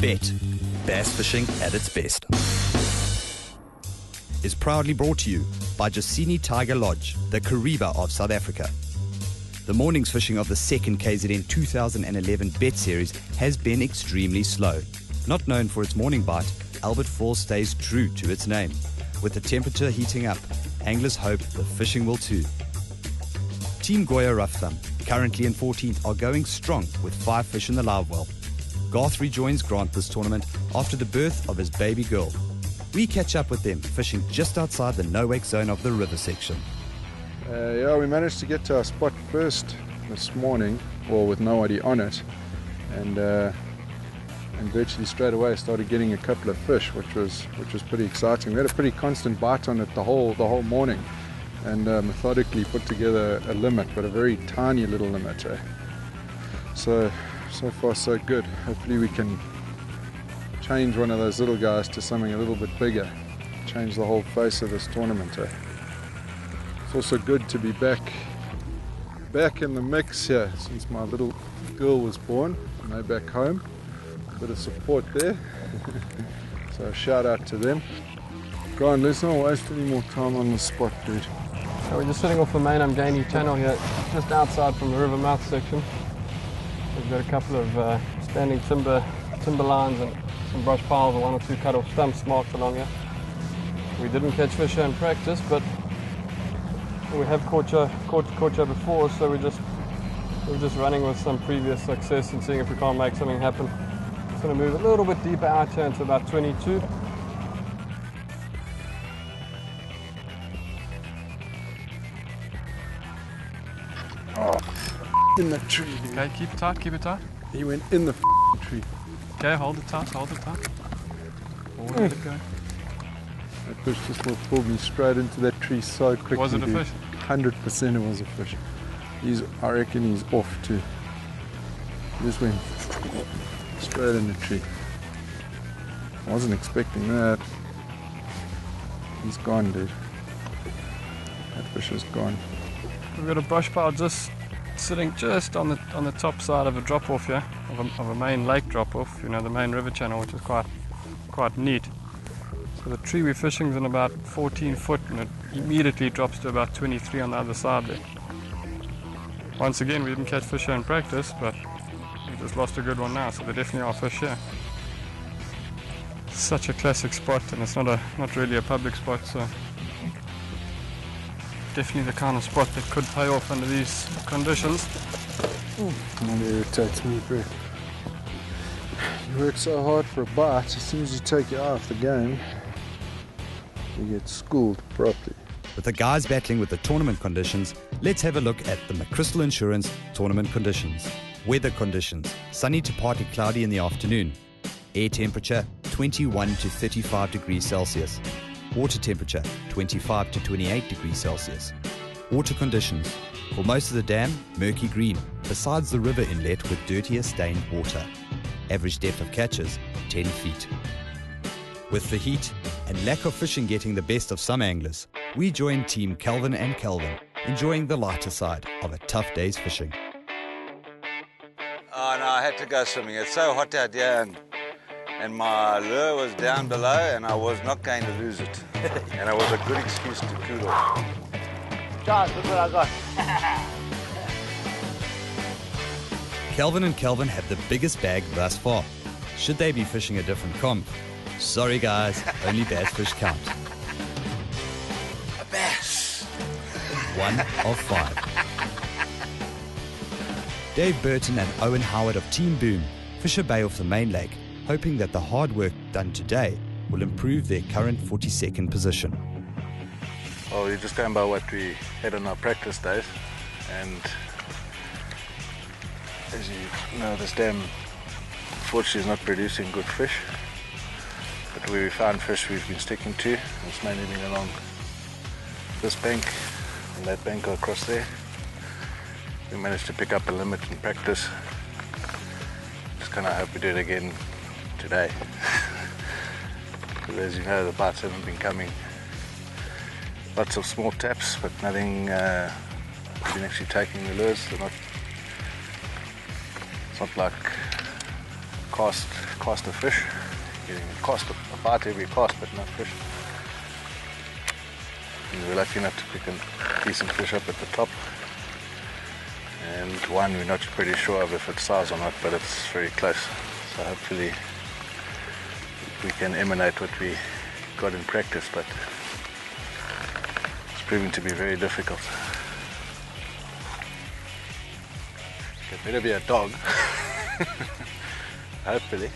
Bett, bass fishing at its best. Is proudly brought to you by Jacini Tiger Lodge, the Kariba of South Africa. The morning's fishing of the second KZN 2011 Bett series has been extremely slow. Not known for its morning bite, Albert Falls stays true to its name. With the temperature heating up, anglers hope the fishing will too. Team Goya Rough Thumb, currently in 14th, are going strong with 5 fish in the live well. Garth rejoins Grant this tournament after the birth of his baby girl. We catch up with them fishing just outside the no-wake zone of the river section. We managed to get to our spot first this morning, or with nobody on it, and virtually straight away started getting a couple of fish, which was pretty exciting. We had a pretty constant bite on it the whole morning, and methodically put together a limit, but a very tiny little limit. So far so good. Hopefully we can change one of those little guys to something a little bit bigger, change the whole face of this tournament. It's also good to be back in the mix here since my little girl was born, now back home. A bit of support there. So shout out to them. Go on, let's not waste any more time on the spot, dude. So we're just sitting off the main Umgani channel here, just outside from the river mouth section. We've got a couple of standing timber lines and some brush piles and 1 or 2 cut-off stumps marked along here. We didn't catch fish here in practice, but we have caught you before, so we're just running with some previous success and seeing if we can't make something happen. Just going to move a little bit deeper out here into about 22. In the tree, dude. Okay, keep it tight. He went in the tree. Okay, hold it tight. Or let it go. That fish just pulled me straight into that tree so quickly. Was it a fish? 100% it was a fish. I reckon he's off too. He just went straight in the tree. I wasn't expecting that. He's gone, dude. That fish is gone. We've got a brush pile just sitting just on the top side of a drop-off here, of a main lake drop-off, the main river channel, which is quite neat. So the tree we're fishing is in about 14 foot, and it immediately drops to about 23 on the other side there. Once again, we didn't catch fish here in practice, but we just lost a good one now, so there definitely are fish here. Such a classic spot, and it's not really a public spot, so definitely the kind of spot that could pay off under these conditions. It irritates me, bro. You work so hard for a bite, as soon as you take your eye off the game, you get schooled properly. With the guys battling with the tournament conditions, let's have a look at the McChrystal Insurance tournament conditions. Weather conditions: sunny to partly cloudy in the afternoon. Air temperature 21 to 35 degrees Celsius. Water temperature 25 to 28 degrees Celsius. Water conditions: for most of the dam, murky green, besides the river inlet with dirtier stained water. Average depth of catches 10 feet. With the heat and lack of fishing getting the best of some anglers, we join Team Calvin and Calvin, enjoying the lighter side of a tough day's fishing. Oh no, I had to go swimming. It's so hot out here, and my lure was down below, and I was not going to lose it. And it was a good excuse to cool off. Guys, look what I got. Calvin and Calvin have the biggest bag thus far. Should they be fishing a different comp? Sorry guys, only bass fish count. A bass. 1 of 5. Dave Burton and Owen Howard of Team Boom fish a bay off the main lake, hoping that the hard work done today will improve their current 42nd position. Well, we're just going by what we had on our practice days, and as you know, this dam unfortunately is not producing good fish, but where we found fish we've been sticking to. It's mainly been along this bank and that bank across there. We managed to pick up a limit in practice. Just kind of hope we do it again today. Because as you know, the bites haven't been coming. Lots of small taps, but nothing been actually taking the lures. It's not like cast a fish, getting a cast about every cast, but not fish. And we're lucky enough to pick a decent fish up at the top. And one we're not pretty sure of if it's size or not, but it's very close. So hopefully we can emanate what we got in practice, but it's proving to be very difficult. It better be a dog. Hopefully.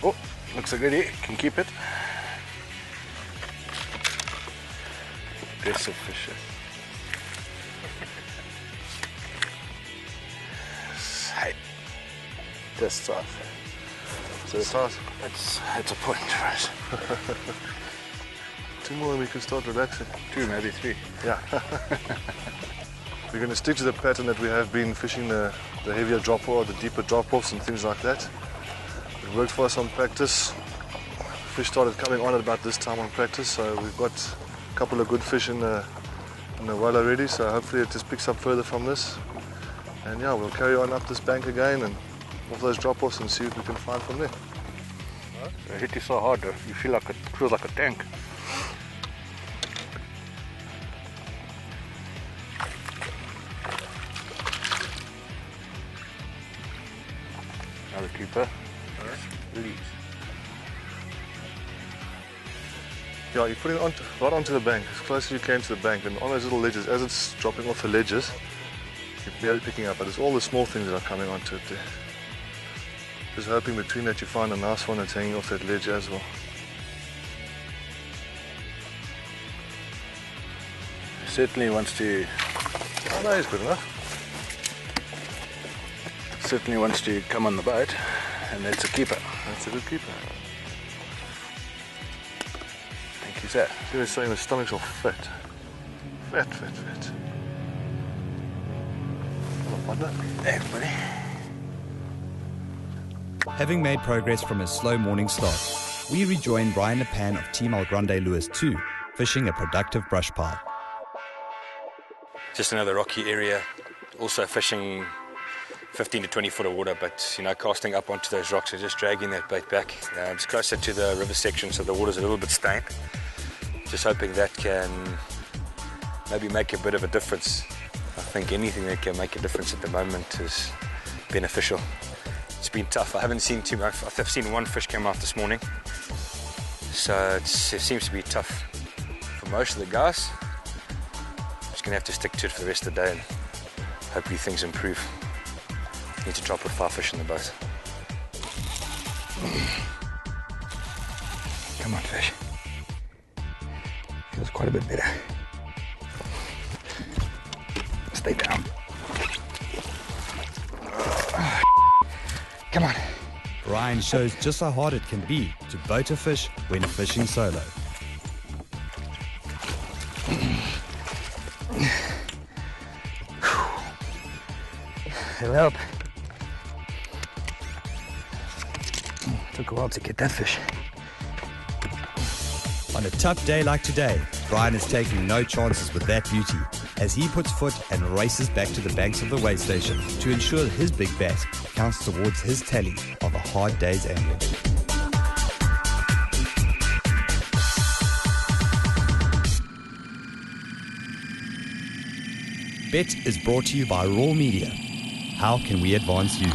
Oh, looks a goodie. Can keep it. Aggressive fish. Hey, just off. So it's a point for us. 2 more and we can start relaxing. 2, maybe 3. Yeah. We're going to stick to the pattern that we have been fishing the heavier drop or the deeper drop-offs and things like that. It worked for us on practice. Fish started coming on at about this time on practice, so we've got a couple of good fish in the well already, so hopefully it just picks up further from this. And yeah, we'll carry on up this bank again and off those drop-offs and see what we can find from there. It hit you so hard though. You feel like it feels like a tank. Another keeper. Release. Yeah, you put it right onto the bank, as close as you can to the bank, and on those little ledges, as it's dropping off the ledges, you're barely picking up, but it's all the small things that are coming onto it there. Just hoping between that you find a nice one that's hanging off that ledge as well. Certainly wants to. Oh no, he's good enough. Certainly wants to come on the boat, and that's a keeper. That's a good keeper. I think he's that. See, they're saying the stomach's all fat. Fat. Come on, partner. Thanks, buddy. Having made progress from a slow morning start, we rejoin Brian Lepan of Team El Grande Lewis 2, fishing a productive brush pile. Just another rocky area, also fishing 15 to 20 foot of water, but casting up onto those rocks and just dragging that bait back. It's closer to the river section, so the water's a little bit stained. Just hoping that can maybe make a bit of a difference. I think anything that can make a difference at the moment is beneficial. It's been tough. I haven't seen too much. I've seen one fish come out this morning, so it seems to be tough for most of the guys. Just gonna have to stick to it for the rest of the day and hopefully things improve. Need to drop with 5 fish in the boat. Come on, fish. Feels quite a bit better. Stay down. Come on. Brian shows just how hard it can be to boat a fish when fishing solo. It'll help. Took a while to get that fish. On a tough day like today, Brian is taking no chances with that beauty as he puts foot and races back to the banks of the weigh station to ensure his big bass counts towards his tally of a hard day's angling. Bett is brought to you by R.A.W. Media. How can we advance you?